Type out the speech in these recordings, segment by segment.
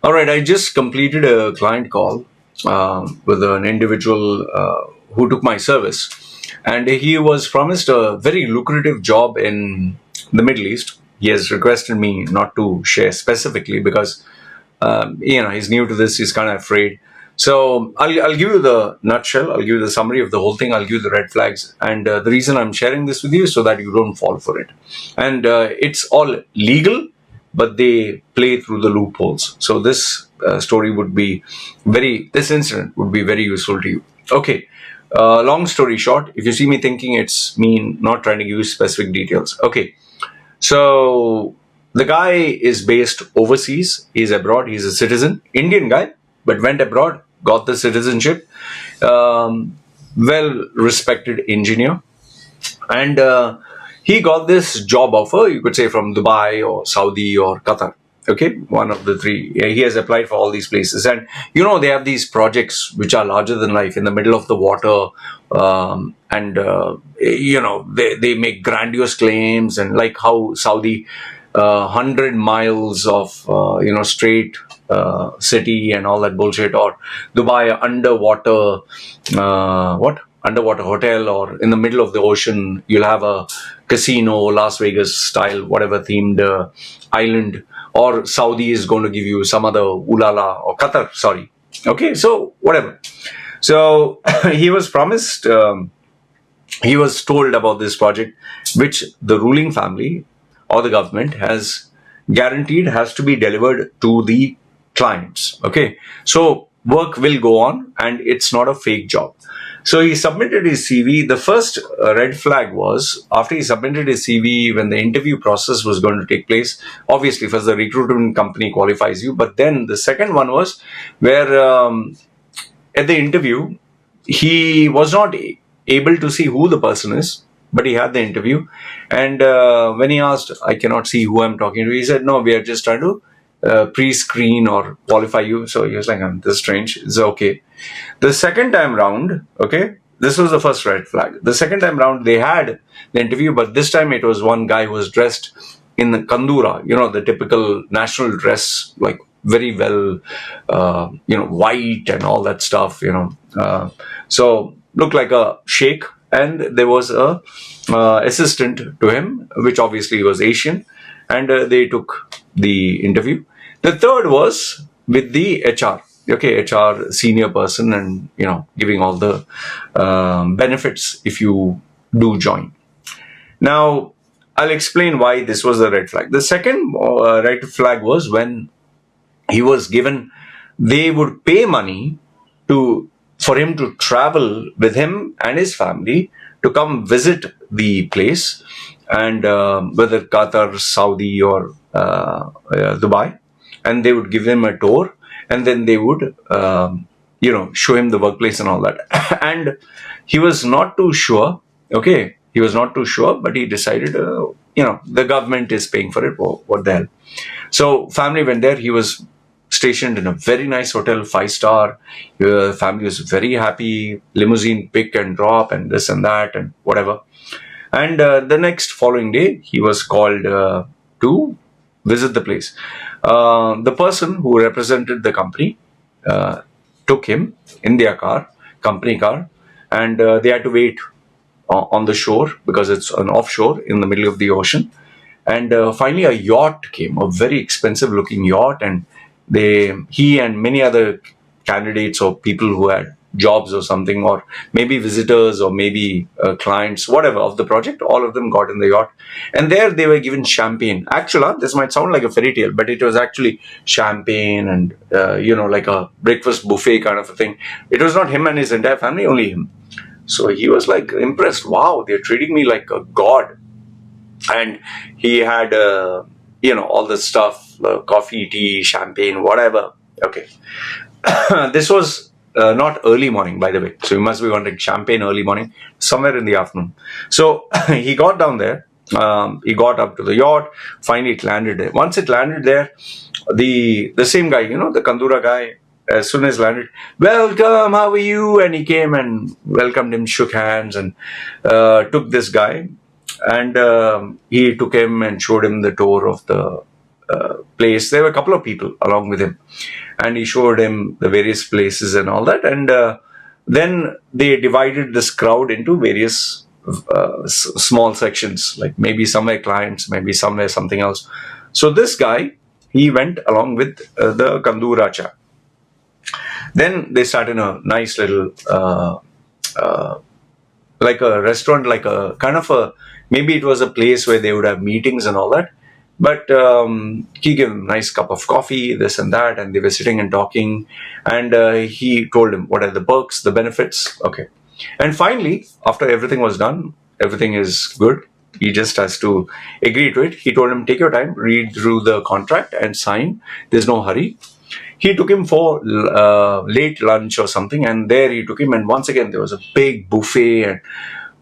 All right, I just completed a client call with an individual who took my service, and he was promised a very lucrative job in the Middle East. He has requested me not to share specifically because he's new to this. He's kind of afraid. So I'll give you the nutshell. I'll give you the summary of the whole thing. I'll give you the red flags, and the reason I'm sharing this with you is so that you don't fall for it. And it's all legal, but they play through the loopholes. So this this incident would be very useful to you. Okay. Long story short, if you see me thinking, it's me not trying to give you specific details. Okay. So the guy is based overseas. He's abroad. He's a citizen, Indian guy, but went abroad, got the citizenship. Well respected engineer. And he got this job offer, you could say, from Dubai or Saudi or Qatar. Okay, one of the three. He has applied for all these places. And, they have these projects which are larger than life in the middle of the water. They make grandiose claims, and like how Saudi, 100 miles of, straight city and all that bullshit, or Dubai underwater, underwater hotel, or in the middle of the ocean, you'll have a casino, Las Vegas style, whatever themed island, or Saudi is going to give you some other ulala, or Qatar, sorry. Okay, so whatever. So he was promised, he was told about this project, which the ruling family or the government has guaranteed has to be delivered to the clients. Okay, so work will go on, and it's not a fake job. So he submitted his CV. The first red flag was, after he submitted his CV, when the interview process was going to take place, obviously first the recruitment company qualifies you, but then the second one was where at the interview, he was not able to see who the person is, but he had the interview. And when he asked, I cannot see who I'm talking to, he said, no, we are just trying to pre-screen or qualify you. So he was like, this is strange. It's okay. The second time round, okay, this was the first red flag. The second time round, they had the interview, but this time it was one guy who was dressed in the kandura, the typical national dress, like very well, white and all that stuff, so looked like a sheikh. And there was a assistant to him, which obviously was Asian, and they took the interview. The third was with the HR. Okay, HR senior person, and giving all the benefits if you do join. Now, I'll explain why this was a red flag. The second red flag was when he was given, they would pay money for him to travel with him and his family to come visit the place, and whether Qatar, Saudi, or Dubai, and they would give him a tour, and then they would show him the workplace and all that. And he was not too sure. Okay, he was not too sure, but he decided, the government is paying for it. What the hell? So family went there. He was stationed in a very nice hotel, 5-star. Family was very happy. Limousine pick and drop and this and that and whatever. And the next following day, he was called to visit the place. The person who represented the company took him in their car, company car, and they had to wait on the shore because it's an offshore in the middle of the ocean. And finally, a yacht came, a very expensive looking yacht, and he and many other candidates or people who had jobs or something, or maybe visitors or maybe clients, whatever, of the project, all of them got in the yacht. And there they were given champagne. Actually, this might sound like a fairy tale, but it was actually champagne and, like a breakfast buffet kind of a thing. It was not him and his entire family, only him. So he was like impressed. Wow, they're treating me like a god. And he had, all the stuff, coffee, tea, champagne, whatever. Okay. This was not early morning, by the way. So you must be wanting champagne early morning, somewhere in the afternoon. So he got down there. He got up to the yacht. Finally, it landed there. Once it landed there, the same guy, the Kandura guy, as soon as landed, welcome, how are you? And he came and welcomed him, shook hands, and took this guy. And he took him and showed him the tour of the place. There were a couple of people along with him, and he showed him the various places and all that. And then they divided this crowd into various small sections, like maybe somewhere clients, maybe somewhere something else. So this guy, he went along with the Kandura chap. Then they sat in a nice little, like a restaurant, like a kind of a, maybe it was a place where they would have meetings and all that. But he gave him a nice cup of coffee, this and that, and they were sitting and talking. And he told him what are the perks, the benefits. Okay. And finally, after everything was done, everything is good. He just has to agree to it. He told him, take your time, read through the contract and sign. There's no hurry. He took him for late lunch or something, and there he took him. And once again, there was a big buffet and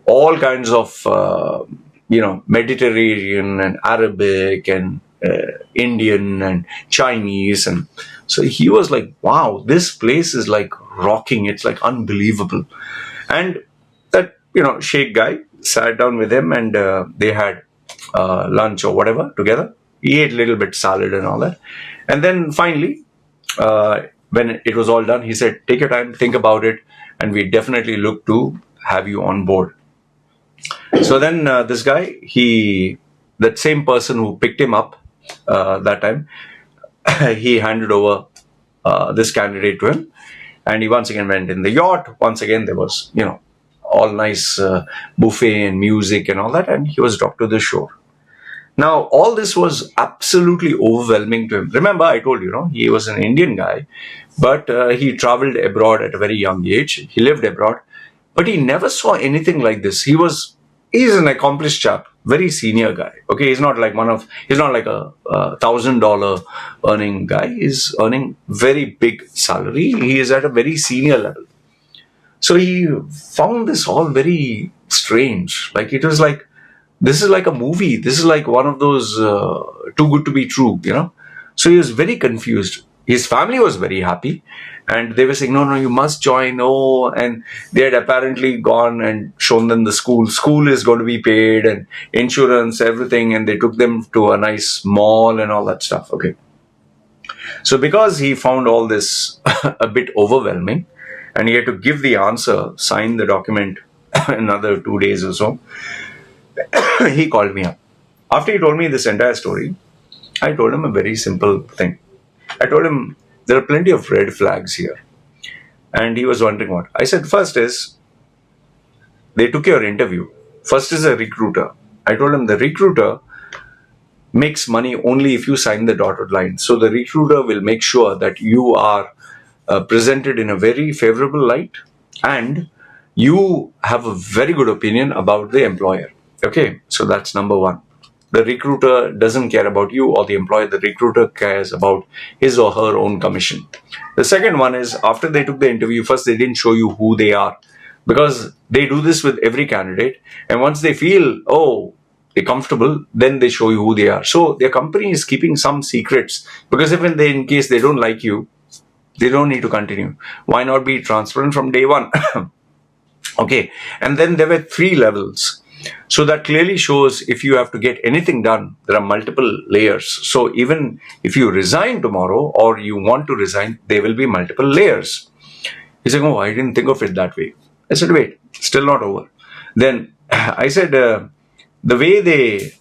all kinds of, Mediterranean and Arabic and Indian and Chinese. And so he was like, wow, this place is like rocking. It's like unbelievable. And that, Sheikh guy sat down with him, and they had lunch or whatever together. He ate a little bit salad and all that. And then finally, when it was all done, he said, take your time, think about it, and we definitely look to have you on board. So then this guy, that same person who picked him up that time, he handed over this candidate to him, and he once again went in the yacht. Once again, there was, all nice buffet and music and all that, and he was dropped to the shore. Now, all this was absolutely overwhelming to him. Remember, I told you, he was an Indian guy, but he traveled abroad at a very young age. He lived abroad, but he never saw anything like this. He's an accomplished chap, very senior guy. Okay, he's not like a $1,000 earning guy. He's earning very big salary. He is at a very senior level. So he found this all very strange. Like it was like, this is like a movie. This is like one of those too good to be true, So he was very confused. His family was very happy, and they were saying, no, you must join. Oh, and they had apparently gone and shown them the school. School is going to be paid, and insurance, everything. And they took them to a nice mall and all that stuff. Okay. So because he found all this a bit overwhelming, and he had to give the answer, sign the document another 2 days or so, he called me up. After he told me this entire story, I told him a very simple thing. I told him, there are plenty of red flags here. And he was wondering what. I said, first is, they took your interview. First is a recruiter. I told him the recruiter makes money only if you sign the dotted line. So the recruiter will make sure that you are presented in a very favorable light, and you have a very good opinion about the employer. Okay, so that's number one. The recruiter doesn't care about you or the employer. The recruiter cares about his or her own commission. The second one is, after they took the interview, first they didn't show you who they are, because they do this with every candidate. And once they feel, they're comfortable, then they show you who they are. So their company is keeping some secrets, because if in case they don't like you, they don't need to continue. Why not be transparent from day one? Okay. And then there were 3 levels. So that clearly shows if you have to get anything done, there are multiple layers. So even if you resign tomorrow or you want to resign, there will be multiple layers. He's saying, I didn't think of it that way. I said, wait, still not over. Then I said, the way they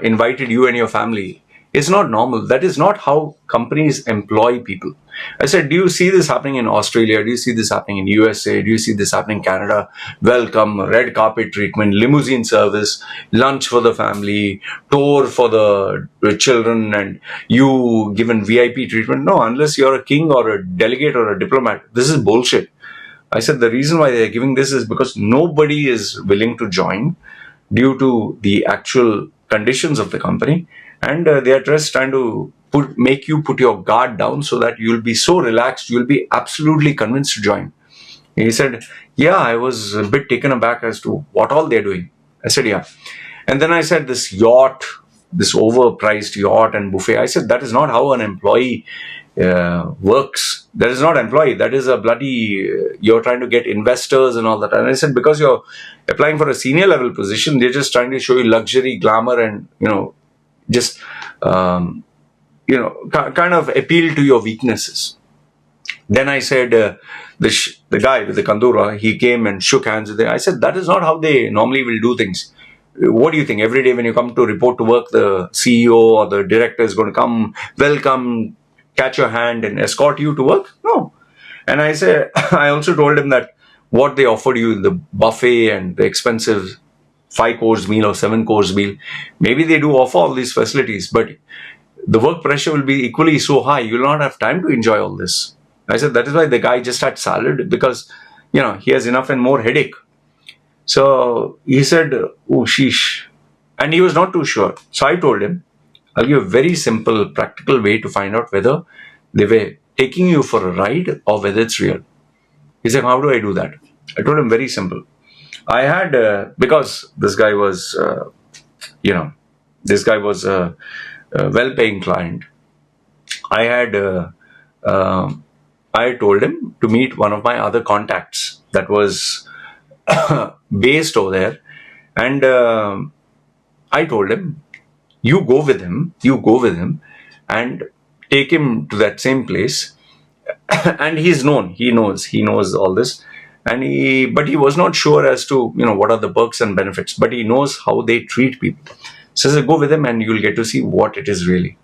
invited you and your family is not normal. That is not how companies employ people. I said, do you see this happening in Australia? Do you see this happening in USA? Do you see this happening in Canada? Welcome, red carpet treatment, limousine service, lunch for the family, tour for the children, and you given VIP treatment. No, unless you're a king or a delegate or a diplomat. This is bullshit. I said, the reason why they're giving this is because nobody is willing to join due to the actual conditions of the company. And they are just trying to make you put your guard down so that you'll be so relaxed, you'll be absolutely convinced to join. He said, yeah, I was a bit taken aback as to what all they're doing. I said, yeah. And then I said, this yacht, this overpriced yacht and buffet, I said, that is not how an employee works. That is not employee. That is a bloody, you're trying to get investors and all that. And I said, because you're applying for a senior level position, they're just trying to show you luxury, glamour, and, just kind of appeal to your weaknesses. Then I said, the guy with the kandura, he came and shook hands with him. I said, that is not how they normally will do things. What do you think? Every day when you come to report to work, the CEO or the director is going to come, welcome, catch your hand and escort you to work? No. And I said, I also told him that what they offered you, the buffet and the expensive 5-course meal or 7-course meal, maybe they do offer all these facilities, but the work pressure will be equally so high, you will not have time to enjoy all this. I said, that is why the guy just had salad, because, he has enough and more headache. So he said, oh, sheesh. And he was not too sure. So I told him, I'll give a very simple, practical way to find out whether they were taking you for a ride or whether it's real. He said, how do I do that? I told him, very simple. I had, because this guy was, a well-paying client. I told him to meet one of my other contacts that was based over there. And I told him, you go with him and take him to that same place. And he knows all this. But he was not sure as to, what are the perks and benefits, but he knows how they treat people. So I said, go with him and you'll get to see what it is really.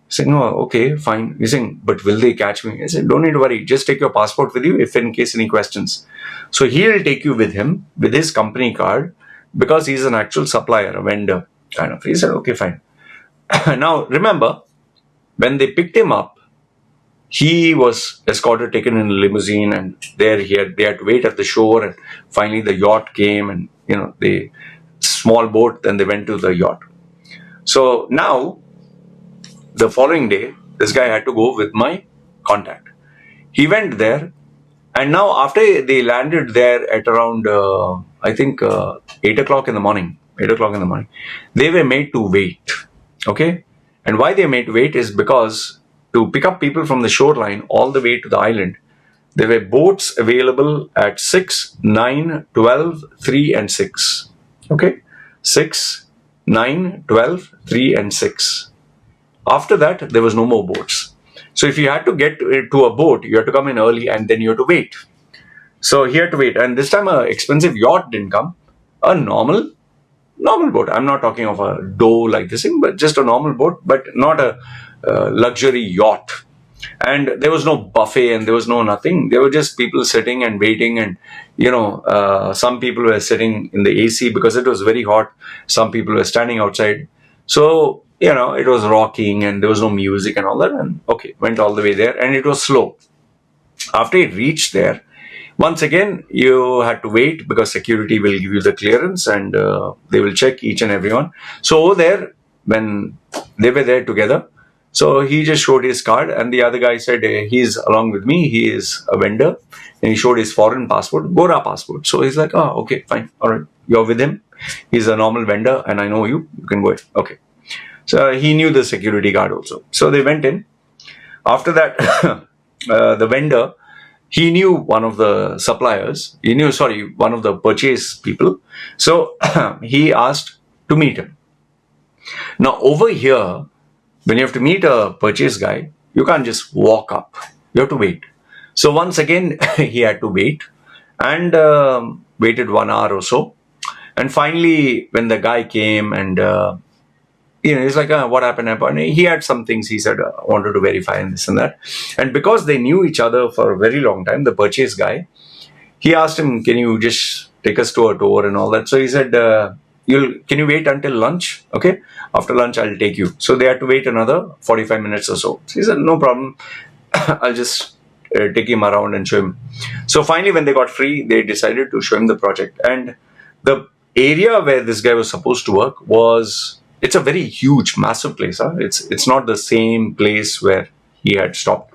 He said, no, okay, fine. He's saying, but will they catch me? I said, don't need to worry. Just take your passport with you if in case any questions. So he'll take you with him with his company card because he's an actual supplier, a vendor kind of. He said, okay, fine. Now, remember, when they picked him up, he was escorted, taken in a limousine, and there they had to wait at the shore, and finally the yacht came, and the small boat, then they went to the yacht. So now, the following day, this guy had to go with my contact. He went there, and now after they landed there at around, 8 o'clock in the morning, they were made to wait. Okay? And why they made to wait is because to pick up people from the shoreline all the way to the island, there were boats available at 6, 9, 12, 3 and 6. Okay? 6, 9, 12, 3 and 6. After that, there was no more boats. So if you had to get to a boat, you had to come in early and then you had to wait. So he had to wait. And this time an expensive yacht didn't come. A normal boat. I'm not talking of a dough like this thing, but just a normal boat, but not a luxury yacht. And there was no buffet and there was no nothing. There were just people sitting and waiting, and some people were sitting in the AC because it was very hot. Some people were standing outside. So it was rocking and there was no music and all that. And okay, went all the way there and it was slow. After it reached there, once again, you had to wait because security will give you the clearance and they will check each and everyone. So over there, when they were there together, so he just showed his card and the other guy said, he's along with me. He is a vendor, and he showed his foreign passport, Gora passport. So he's like, oh, okay, fine. All right. You're with him. He's a normal vendor and I know you. You can go ahead. Okay. So he knew the security guard also. So they went in. After that, the vendor, he knew one of the suppliers. One of the purchase people. So he asked to meet him. Now over here, when you have to meet a purchase guy, you can't just walk up. You have to wait. So once again, he had to wait and waited 1 hour or so. And finally, when the guy came and he's like, what happened? He had some things he said, I wanted to verify and this and that. And because they knew each other for a very long time, the purchase guy, he asked him, can you just take us to a tour and all that? So he said, can you wait until lunch? Okay. After lunch, I'll take you. So they had to wait another 45 minutes or so. So he said, no problem. I'll just take him around and show him. So finally, when they got free, they decided to show him the project. And the area where this guy was supposed to work it's a very huge, massive place. Huh? It's not the same place where he had stopped.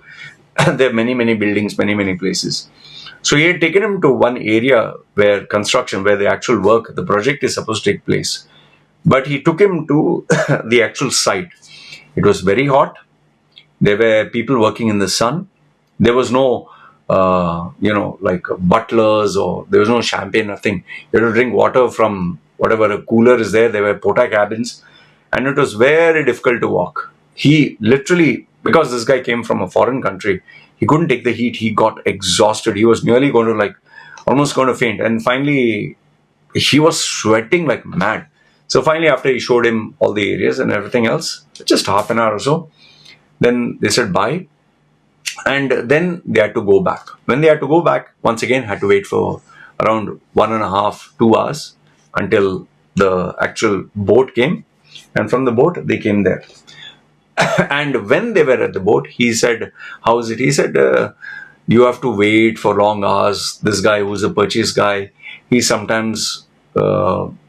There are many, many buildings, many, many places. So he had taken him to one area where the actual work, the project is supposed to take place. But he took him to the actual site. It was very hot. There were people working in the sun. There was no, like butlers, or there was no champagne, nothing. You had to drink water from whatever a cooler is there. There were porta cabins. and it was very difficult to walk. He literally, because this guy came from a foreign country, he couldn't take the heat. He got exhausted. He was nearly going to almost going to faint. And finally, he was sweating like mad. So finally, after he showed him all the areas and everything else, just half an hour or so, then they said bye. And then they had to go back. When they had to go back, once again, had to wait for around 1.5, 2 hours until the actual boat came. And from the boat, they came there. And when they were at the boat, he said, how is it? He said, you have to wait for long hours. This guy who's a purchase guy, he sometimes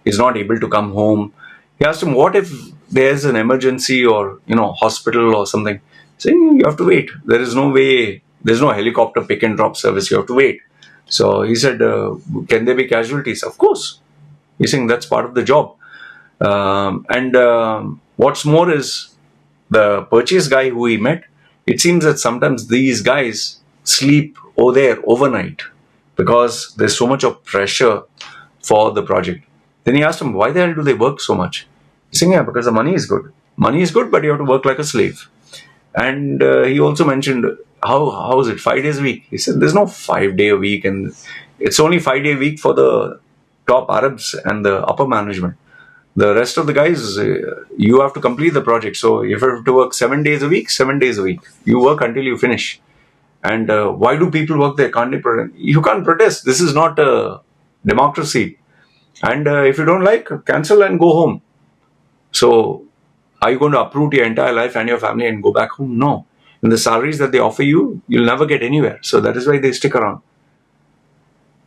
is not able to come home. He asked him, what if there's an emergency or, hospital or something? Saying, you have to wait. There is no way. There's no helicopter pick and drop service. You have to wait. So he said, can there be casualties? Of course. He's saying that's part of the job. And what's more is, the purchase guy who he met, it seems that sometimes these guys sleep over there overnight because there's so much of pressure for the project. Then he asked him, why the hell do they work so much? He's saying, yeah, because the money is good. Money is good, but you have to work like a slave. And he also mentioned, how is it, 5 days a week? He said, there's no 5 day a week, and it's only 5 day a week for the top Arabs and the upper management. The rest of the guys, you have to complete the project. So if you have to work 7 days a week, 7 days a week. You work until you finish. And why do people work there? Can't they protest? You can't protest. This is not a democracy. And if you don't like, cancel and go home. So are you going to uproot your entire life and your family and go back home? No. And the salaries that they offer you, you'll never get anywhere. So that is why they stick around.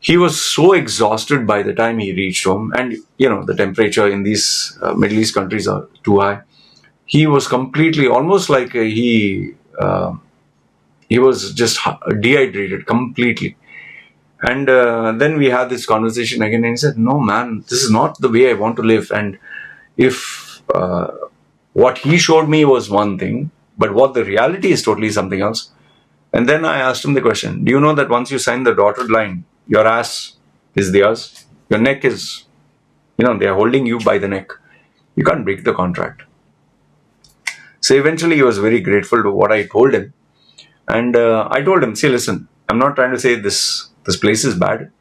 He was so exhausted by the time he reached home, and the temperature in these Middle East countries are too high. He was completely, almost like he was just dehydrated completely. And then we had this conversation again, and he said, no man, this is not the way I want to live. And if what he showed me was one thing, but what the reality is totally something else. And then I asked him the question, do you know that once you sign the dotted line, your ass is theirs, your neck is, they are holding you by the neck. You can't break the contract. So eventually he was very grateful to what I told him. And I told him, see, listen, I'm not trying to say this place is bad.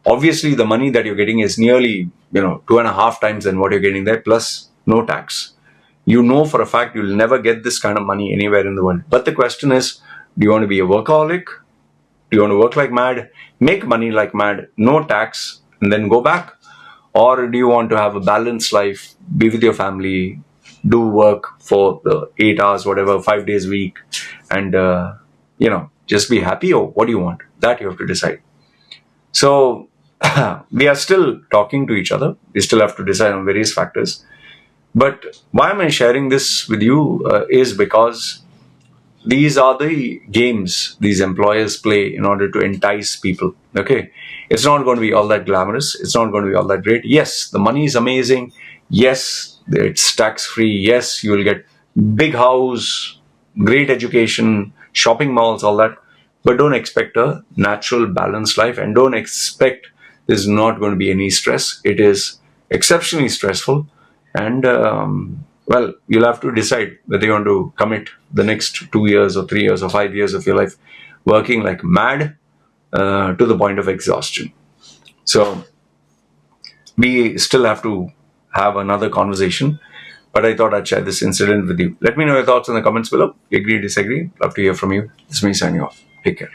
Obviously, the money that you're getting is nearly, 2.5 times than what you're getting there, plus no tax. You know for a fact you'll never get this kind of money anywhere in the world. But the question is, do you want to be a workaholic? Do you want to work like mad, make money like mad, no tax, and then go back? Or do you want to have a balanced life, be with your family, do work for the 8 hours, whatever, 5 days a week, and, just be happy? Or what do you want? That you have to decide. So we are still talking to each other. We still have to decide on various factors. But why am I sharing this with you is because these are the games these employers play in order to entice people. Okay, it's not going to be all that glamorous. It's not going to be all that great. Yes, the money is amazing. Yes, it's tax free. Yes, you will get big house, great education, shopping malls, all that. But don't expect a natural balanced life, and don't expect there's not going to be any stress. It is exceptionally stressful, and you'll have to decide whether you want to commit the next 2 years or 3 years or 5 years of your life working like mad to the point of exhaustion. So we still have to have another conversation, but I thought I'd share this incident with you. Let me know your thoughts in the comments below. Agree, disagree? Love to hear from you. This is me signing off. Take care.